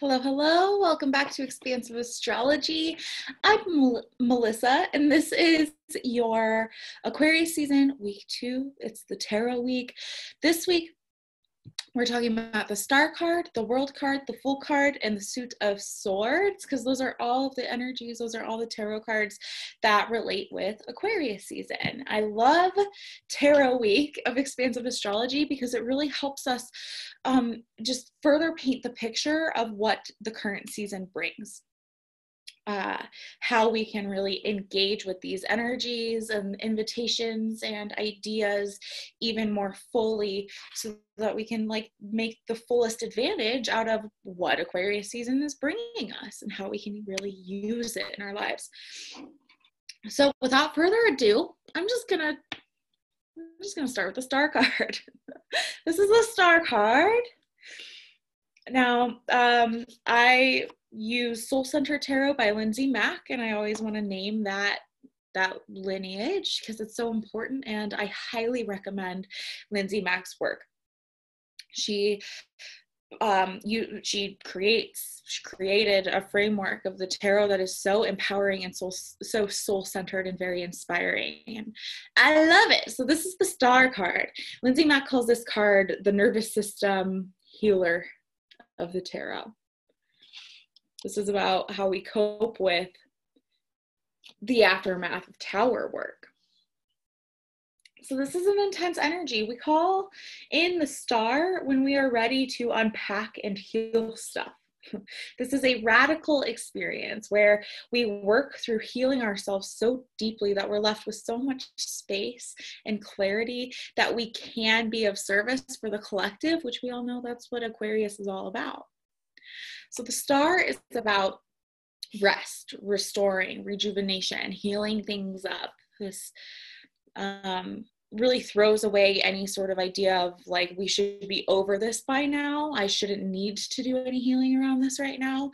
Hello, hello. Welcome back to Expansive Astrology. I'm Melissa, and this is your Aquarius season, week 2. It's the tarot week. This week, we're talking about the star card, the world card, the fool card, and the suit of swords, because those are all of the energies, those are all the tarot cards that relate with Aquarius season. I love tarot week of expansive astrology because it really helps us just further paint the picture of what the current season brings. How we can really engage with these energies and invitations and ideas even more fully so that we can make the fullest advantage out of what Aquarius season is bringing us and how we can really use it in our lives. So without further ado, I'm just gonna start with the star card. This is the star card. Now, I use Soul Centered Tarot by Lindsay Mack, and I always want to name that lineage because it's so important, and I highly recommend Lindsay Mack's work. She created a framework of the tarot that is so empowering and so soul-centered and very inspiring, and I love it. So this is the star card. Lindsay Mack calls this card the nervous system healer of the tarot. This is about how we cope with the aftermath of tower work. So this is an intense energy. We call in the star when we are ready to unpack and heal stuff. This is a radical experience where we work through healing ourselves so deeply that we're left with so much space and clarity that we can be of service for the collective, which we all know that's what Aquarius is all about. So the star is about rest, restoring, rejuvenation, healing things up. This really throws away any sort of idea of we should be over this by now. I shouldn't need to do any healing around this right now.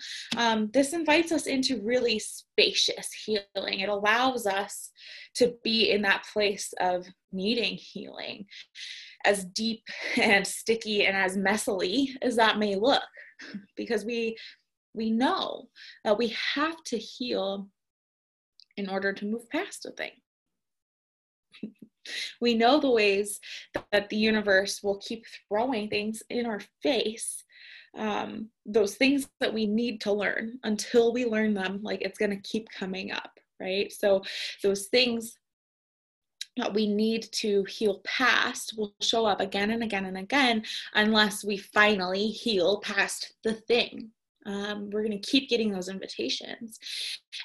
This invites us into really spacious healing. It allows us to be in that place of needing healing, as deep and sticky and as messily as that may look, because we know that we have to heal in order to move past a thing. We know the ways that the universe will keep throwing things in our face, those things that we need to learn. Until we learn them, it's going to keep coming up, right? So those things that we need to heal past will show up again and again and again unless we finally heal past the thing. We're going to keep getting those invitations.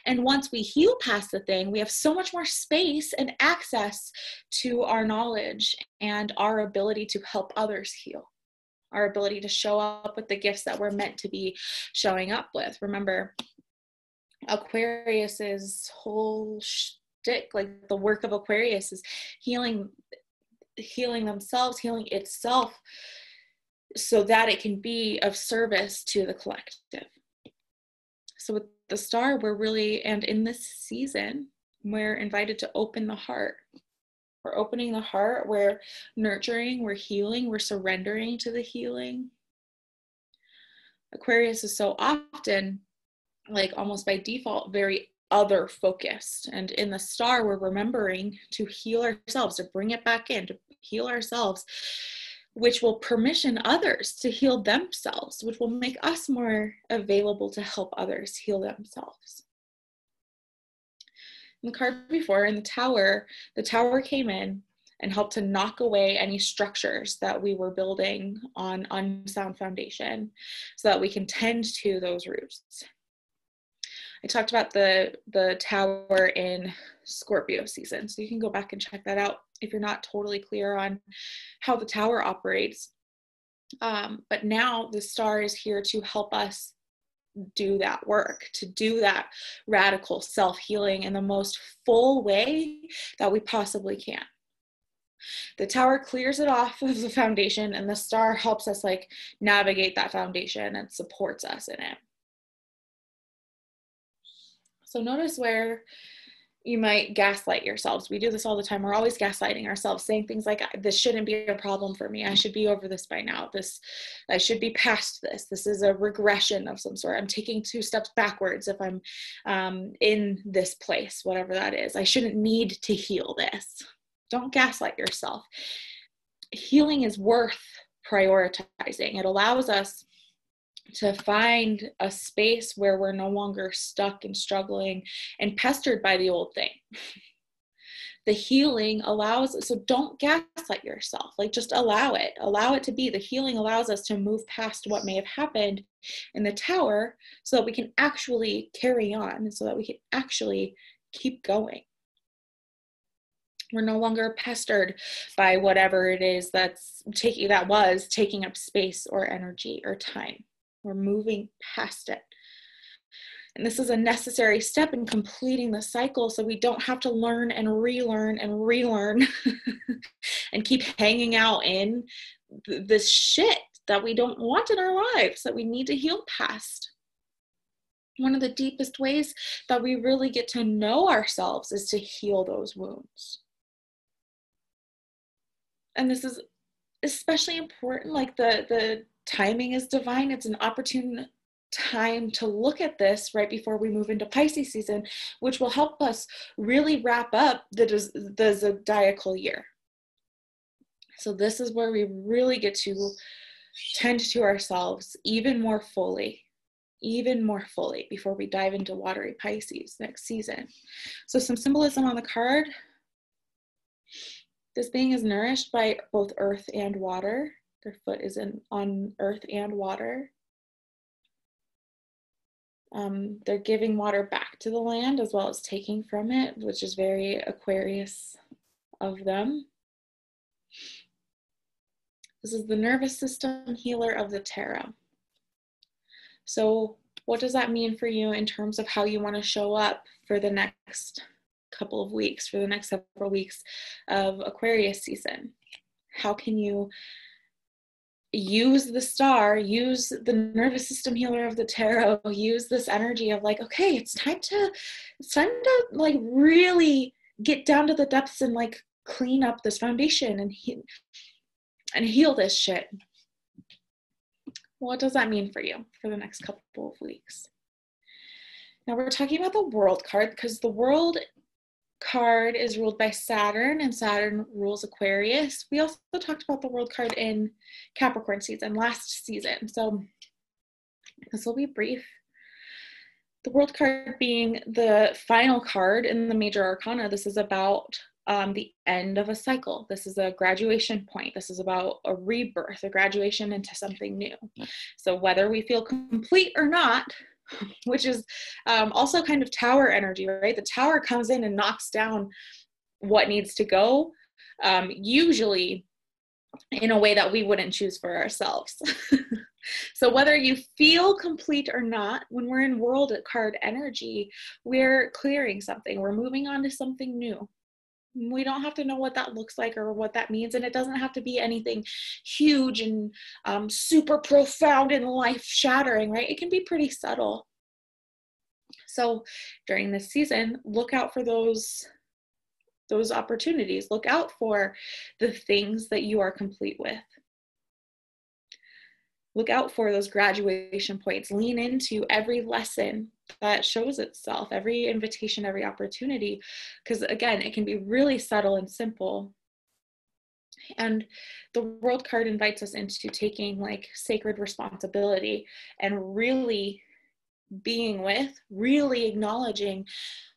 And once we heal past the thing, we have so much more space and access to our knowledge and our ability to help others heal, our ability to show up with the gifts that we're meant to be showing up with. Remember, Aquarius's whole shtick, the work of Aquarius is healing themselves, healing itself, so that it can be of service to the collective. So with the star, we're really, and in this season, we're invited to open the heart. We're opening the heart, we're nurturing, we're healing, we're surrendering to the healing. Aquarius is so often, almost by default, very other focused. And in the star, we're remembering to heal ourselves, to bring it back in, to heal ourselves, which will permission others to heal themselves, which will make us more available to help others heal themselves. In the card before, in the tower came in and helped to knock away any structures that we were building on unsound foundation so that we can tend to those roots. I talked about the tower in Scorpio season, so you can go back and check that out if you're not totally clear on how the tower operates. But now the star is here to help us do that work, to do that radical self-healing in the most full way that we possibly can. The tower clears it off of the foundation, and the star helps us navigate that foundation and supports us in it. So notice where You might gaslight yourselves. We do this all the time. We're always gaslighting ourselves, saying things like, this shouldn't be a problem for me. I should be over this by now. I should be past this. This is a regression of some sort. I'm taking 2 steps backwards if I'm in this place, whatever that is. I shouldn't need to heal this. Don't gaslight yourself. Healing is worth prioritizing. It allows us to find a space where we're no longer stuck and struggling and pestered by the old thing. The healing allows, so don't gaslight yourself, like just allow it to be. The healing allows us to move past what may have happened in the tower so that we can actually carry on, so that we can actually keep going. We're no longer pestered by whatever it is that was taking up space or energy or time. We're moving past it. And this is a necessary step in completing the cycle so we don't have to learn and relearn and keep hanging out in this shit that we don't want in our lives, that we need to heal past. One of the deepest ways that we really get to know ourselves is to heal those wounds. And this is especially important, like the timing is divine. It's an opportune time to look at this right before we move into Pisces season, which will help us really wrap up the zodiacal year. So this is where we really get to tend to ourselves even more fully before we dive into watery Pisces next season. So some symbolism on the card. This being is nourished by both earth and water. Their foot is on earth and water. They're giving water back to the land as well as taking from it, which is very Aquarius of them. This is the nervous system healer of the tarot. So what does that mean for you in terms of how you want to show up for the next couple of weeks, for the next several weeks of Aquarius season? How can you use the star, use the nervous system healer of the tarot, use this energy of like, okay, it's time to like really get down to the depths and like clean up this foundation and heal this shit. What does that mean for you for the next couple of weeks? Now we're talking about the World card because the World card is ruled by Saturn, and Saturn rules Aquarius. We also talked about the World card in Capricorn season last season, so this will be brief. The World card being the final card in the major arcana, this is about the end of a cycle. This is a graduation point. This is about a rebirth, a graduation into something new. So whether we feel complete or not, which is also kind of tower energy, right? The tower comes in and knocks down what needs to go, usually in a way that we wouldn't choose for ourselves. So whether you feel complete or not, when we're in World card energy, we're clearing something. We're moving on to something new. We don't have to know what that looks like or what that means, and it doesn't have to be anything huge and super profound and life-shattering, right? It can be pretty subtle. So during this season, look out for those opportunities. Look out for the things that you are complete with. Look out for those graduation points. Lean into every lesson that shows itself, every invitation, every opportunity, because again, it can be really subtle and simple. And the World card invites us into taking like sacred responsibility and really being with, really acknowledging,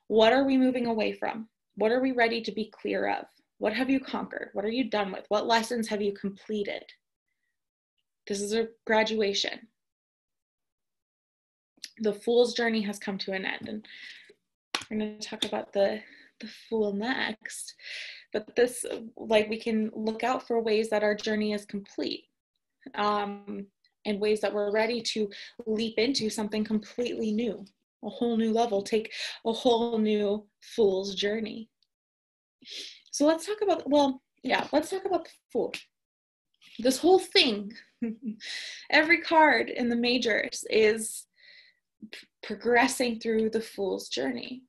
what are we moving away from? What are we ready to be clear of? What have you conquered? What are you done with? What lessons have you completed? This is a graduation. The Fool's journey has come to an end. And we're going to talk about the Fool next. But this, like, we can look out for ways that our journey is complete, and ways that we're ready to leap into something completely new, a whole new level, take a whole new Fool's journey. So let's talk about, let's talk about the Fool. This whole thing, every card in the majors is progressing through the Fool's journey.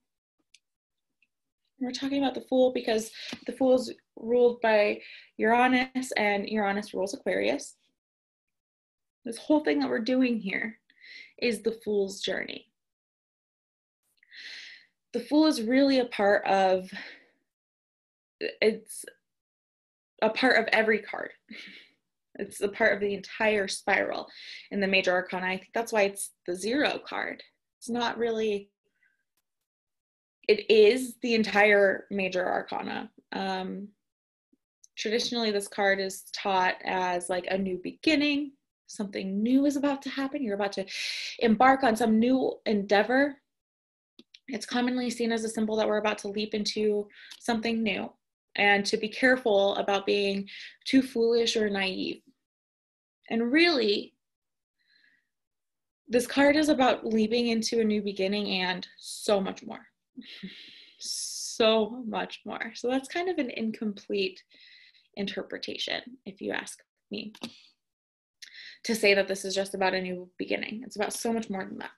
We're talking about the Fool because the Fool is ruled by Uranus, and Uranus rules Aquarius. This whole thing that we're doing here is the Fool's journey. The Fool is really a part of, it's a part of every card. It's a part of the entire spiral in the major arcana. I think that's why it's the 0 card. It's not really, it is the entire major arcana. Traditionally, this card is taught as like a new beginning. Something new is about to happen. You're about to embark on some new endeavor. It's commonly seen as a symbol that we're about to leap into something new, and to be careful about being too foolish or naive. And really, this card is about leaping into a new beginning and so much more. So much more. So that's kind of an incomplete interpretation, if you ask me, to say that this is just about a new beginning. It's about so much more than that.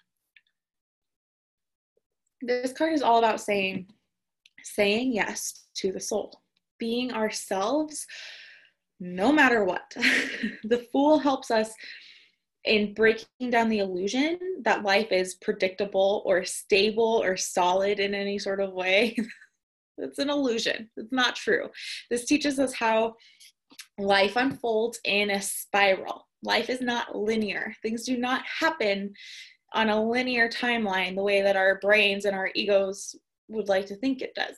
This card is all about saying yes to the soul, being ourselves no matter what. The Fool helps us in breaking down the illusion that life is predictable or stable or solid in any sort of way. It's an illusion. It's not true. This teaches us how life unfolds in a spiral. Life is not linear. Things do not happen on a linear timeline the way that our brains and our egos would like to think it does.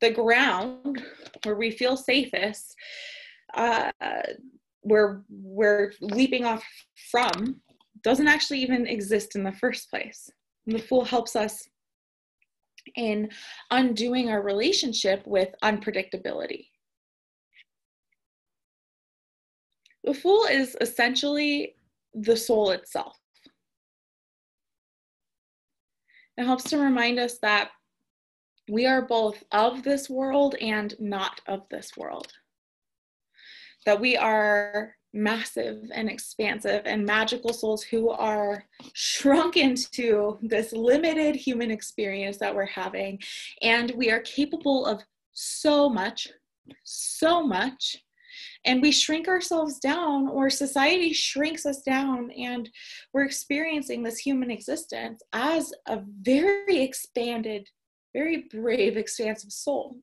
The ground where we feel safest, where we're leaping off from, doesn't actually even exist in the first place. And the Fool helps us in undoing our relationship with unpredictability. The Fool is essentially the soul itself. It helps to remind us that we are both of this world and not of this world. That we are massive and expansive and magical souls who are shrunk into this limited human experience that we're having. And we are capable of so much, and we shrink ourselves down, or society shrinks us down, and we're experiencing this human existence as a very expanded, very brave, expansive soul.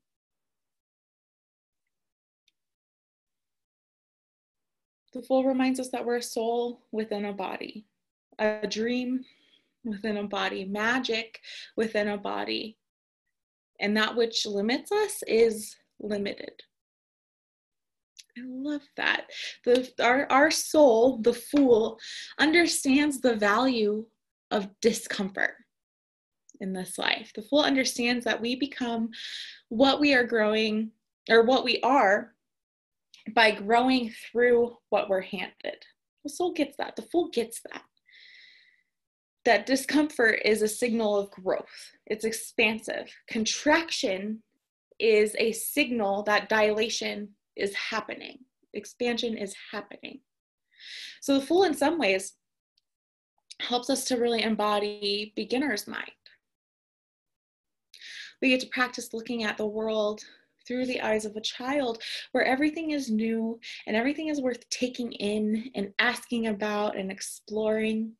The Fool reminds us that we're a soul within a body, a dream within a body, magic within a body, and that which limits us is limited. I love that. Our soul, the Fool, understands the value of discomfort in this life. The Fool understands that we become what we are growing, or what we are, by growing through what we're handed. The soul gets that. The Fool gets that. That discomfort is a signal of growth. It's expansive. Contraction is a signal that dilation is happening. Expansion is happening. So the Fool in some ways helps us to really embody beginner's mind. We get to practice looking at the world through the eyes of a child, where everything is new and everything is worth taking in and asking about and exploring.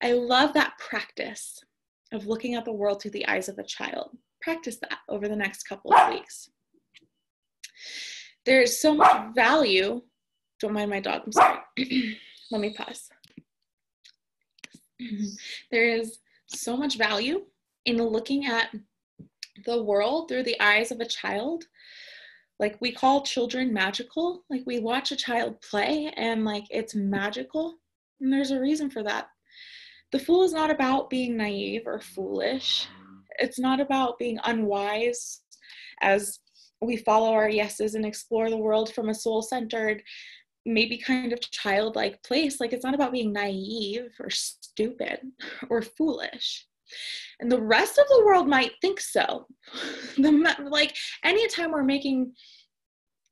I love that practice of looking at the world through the eyes of a child. Practice that over the next couple of weeks. There's so much value. Don't mind my dog, I'm sorry. Let me pause. There is so much value in looking at the world through the eyes of a child. Like, we call children magical. Like, we watch a child play and like it's magical. And there's a reason for that. The Fool is not about being naive or foolish. It's not about being unwise as we follow our yeses and explore the world from a soul-centered, maybe kind of childlike place. Like, it's not about being naive or stupid or foolish. And the rest of the world might think so. Like, anytime we're making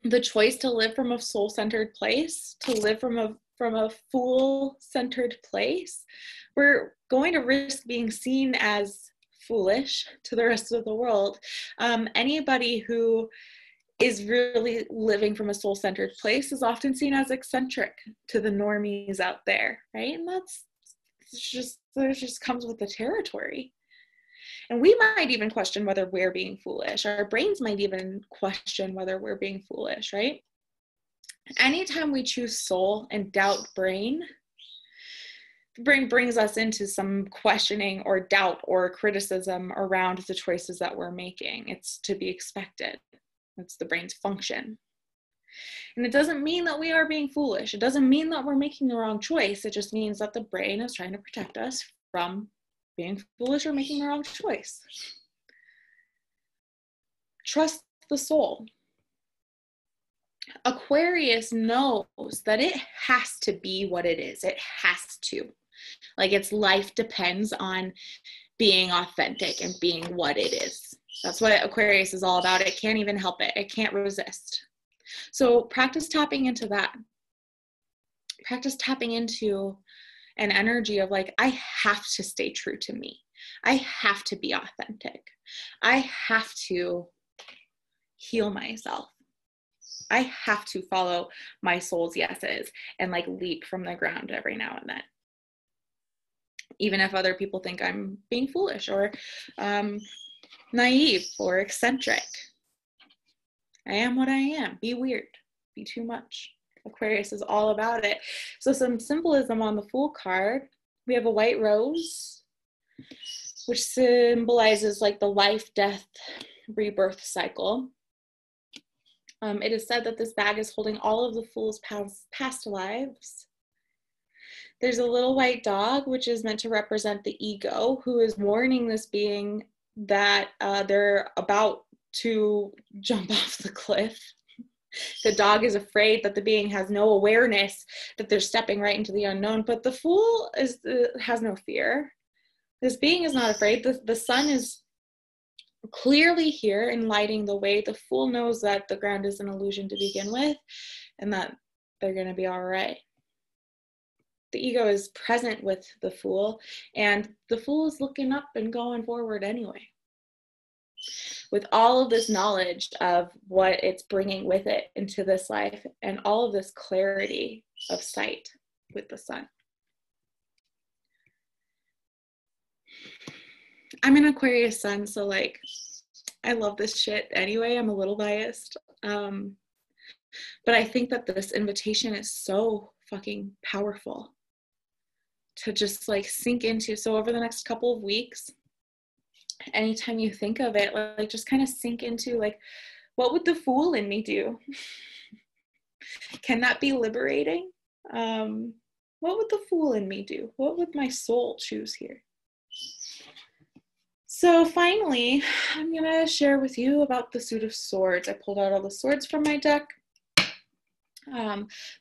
the choice to live from a soul-centered place, to live from a Fool-centered place, we're going to risk being seen as foolish to the rest of the world. Anybody who is really living from a soul-centered place is often seen as eccentric to the normies out there, right? And that just comes with the territory. And we might even question whether we're being foolish. Our brains might even question whether we're being foolish, right? Anytime we choose soul and doubt brain, the brain brings us into some questioning or doubt or criticism around the choices that we're making. It's to be expected. That's the brain's function. And it doesn't mean that we are being foolish. It doesn't mean that we're making the wrong choice. It just means that the brain is trying to protect us from being foolish or making the wrong choice. Trust the soul. Aquarius knows that it has to be what it is. It has to. Like, its life depends on being authentic and being what it is. That's what Aquarius is all about. It can't even help it. It can't resist. So practice tapping into that. Practice tapping into an energy of like, I have to stay true to me. I have to be authentic. I have to heal myself. I have to follow my soul's yeses and like leap from the ground every now and then. Even if other people think I'm being foolish or naive or eccentric. I am what I am. Be weird. Be too much. Aquarius is all about it. So some symbolism on the Fool card. We have a white rose, which symbolizes like the life, death, rebirth cycle. It is said that this bag is holding all of the Fool's past lives. There's a little white dog, which is meant to represent the ego, who is warning this being that they're about to jump off the cliff. The dog is afraid that the being has no awareness that they're stepping right into the unknown, but the Fool has no fear. This being is not afraid. The sun is clearly here and lighting the way. The Fool knows that the ground is an illusion to begin with and that they're going to be all right. The ego is present with the Fool, and the Fool is looking up and going forward anyway. With all of this knowledge of what it's bringing with it into this life and all of this clarity of sight with the sun. I'm an Aquarius sun, so like, I love this shit anyway. I'm a little biased. But I think that this invitation is so fucking powerful to just like sink into. So over the next couple of weeks, anytime you think of it, like just kind of sink into like, what would the Fool in me do? Can that be liberating? What would the Fool in me do? What would my soul choose here? So finally, I'm gonna share with you about the Suit of Swords. I pulled out all the swords from my deck.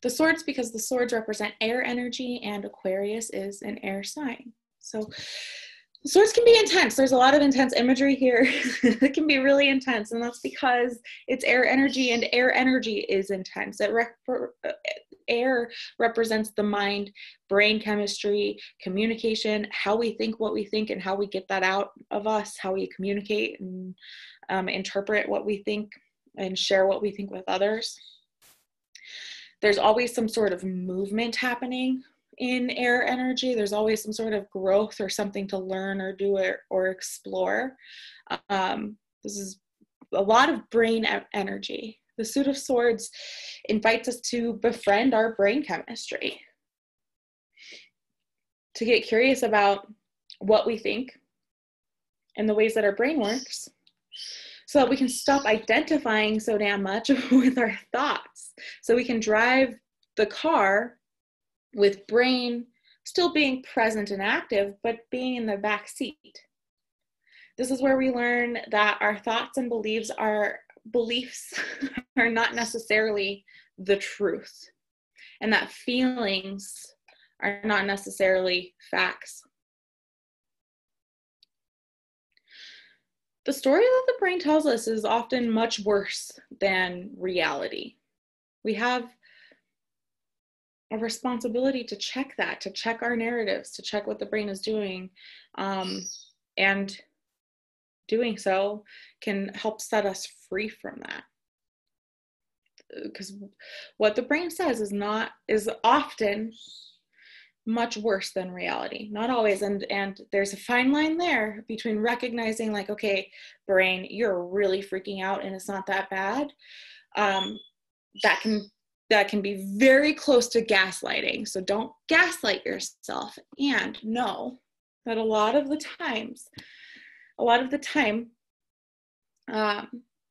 The swords, because the swords represent air energy and Aquarius is an air sign. So swords can be intense. There's a lot of intense imagery here. It can be really intense, and that's because it's air energy, and air energy is intense. Air represents the mind, brain chemistry, communication, how we think what we think and how we get that out of us, how we communicate and interpret what we think and share what we think with others. There's always some sort of movement happening in air energy. There's always some sort of growth or something to learn or do or explore. This is a lot of brain energy. The Suit of Swords invites us to befriend our brain chemistry, to get curious about what we think and the ways that our brain works, so that we can stop identifying so damn much with our thoughts, so we can drive the car with brain still being present and active, but being in the back seat. This is where we learn that our thoughts and beliefs are not necessarily the truth, and that feelings are not necessarily facts. The story that the brain tells us is often much worse than reality. We have a responsibility to check that, to check our narratives, to check what the brain is doing, and doing so can help set us free from that. Because what the brain says is often much worse than reality. Not always. And there's a fine line there between recognizing like, okay, brain, you're really freaking out and it's not that bad. That can be very close to gaslighting. So don't gaslight yourself, and know that a lot of the time,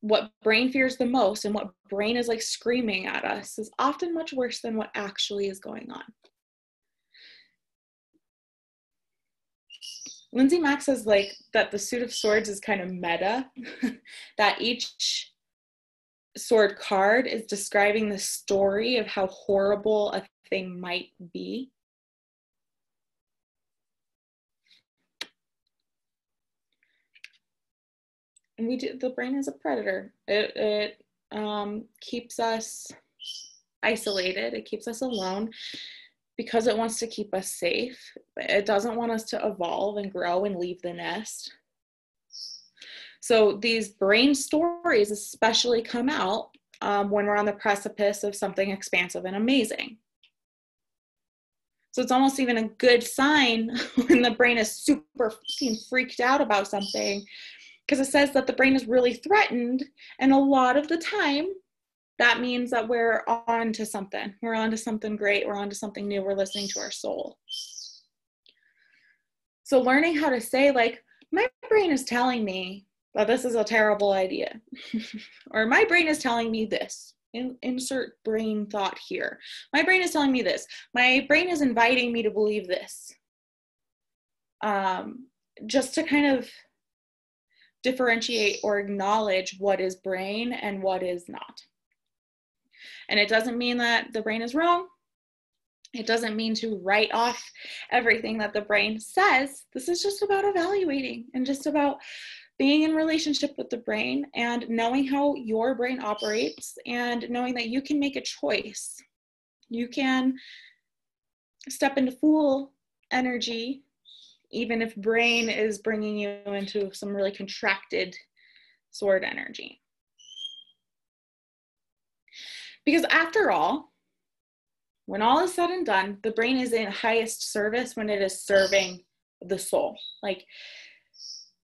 what brain fears the most and what brain is like screaming at us is often much worse than what actually is going on. Lindsay Mack says like that the Suit of Swords is kind of meta, that each sword card is describing the story of how horrible a thing might be. And the brain is a predator. It keeps us isolated. It keeps us alone because it wants to keep us safe. It doesn't want us to evolve and grow and leave the nest. So these brain stories especially come out when we're on the precipice of something expansive and amazing. So it's almost even a good sign when the brain is super freaked out about something, because it says that the brain is really threatened. And a lot of the time, that means that we're on to something. We're on to something great. We're on to something new. We're listening to our soul. So learning how to say like, my brain is telling me that this is a terrible idea. Or my brain is telling me this. Insert brain thought here. My brain is telling me this. My brain is inviting me to believe this. Just to kind of differentiate or acknowledge what is brain and what is not. And it doesn't mean that the brain is wrong. It doesn't mean to write off everything that the brain says. This is just about evaluating and just about being in relationship with the brain and knowing how your brain operates and knowing that you can make a choice. You can step into full energy, even if brain is bringing you into some really contracted sword energy. Because after all, when all is said and done, the brain is in highest service when it is serving the soul. Like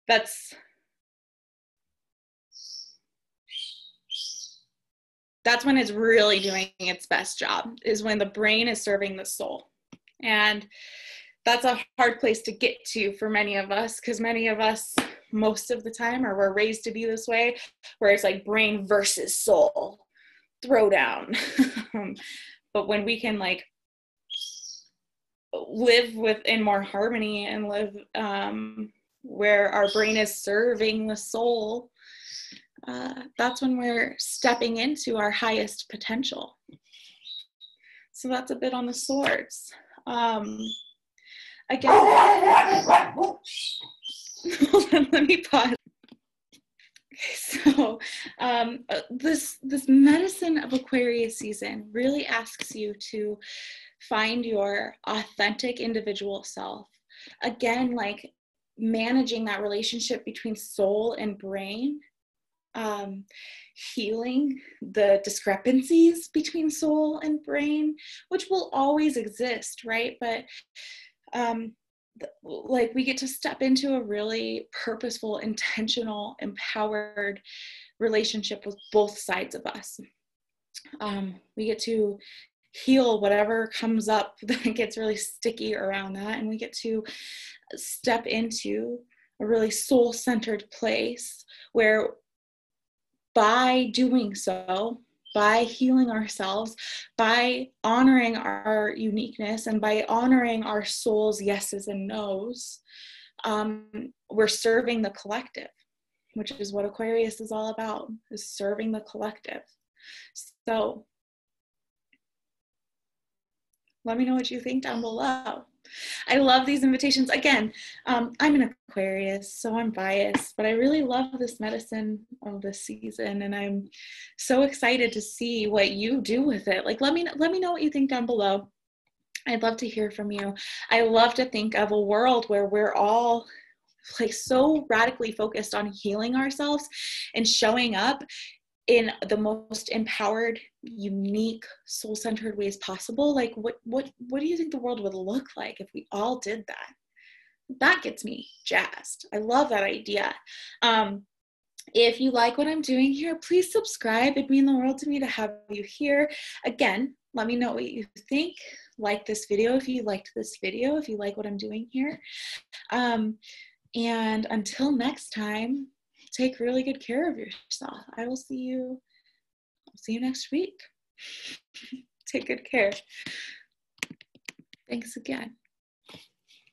that's when it's really doing its best job, is when the brain is serving the soul. And that's a hard place to get to for many of us, because many of us, most of the time, or we're raised to be this way, where it's like brain versus soul, throw down. But when we can like live in more harmony and live where our brain is serving the soul, that's when we're stepping into our highest potential. So that's a bit on the swords. Again, hold on, let me pause. Okay, so this medicine of Aquarius season really asks you to find your authentic individual self. Again, like managing that relationship between soul and brain, healing the discrepancies between soul and brain, which will always exist, right? But like we get to step into a really purposeful, intentional, empowered relationship with both sides of us. We get to heal whatever comes up that gets really sticky around that, and we get to step into a really soul-centered place where by doing so, by healing ourselves, by honoring our uniqueness, and by honoring our soul's yeses and nos, we're serving the collective, which is what Aquarius is all about, is serving the collective. So let me know what you think down below. I love these invitations. Again, I'm an Aquarius, so I'm biased, but I really love this medicine of this season, and I'm so excited to see what you do with it. Like, let me know what you think down below. I'd love to hear from you. I love to think of a world where we're all like so radically focused on healing ourselves and showing up in the most empowered, unique, soul-centered ways possible. Like what do you think the world would look like if we all did that? That gets me jazzed. I love that idea. If you like what I'm doing here, please subscribe. It'd mean the world to me to have you here. Again, let me know what you think. Like this video if you liked this video, if you like what I'm doing here. And until next time, take really good care of yourself. I will see you next week. Take good care. Thanks again.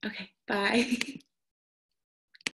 Okay, bye.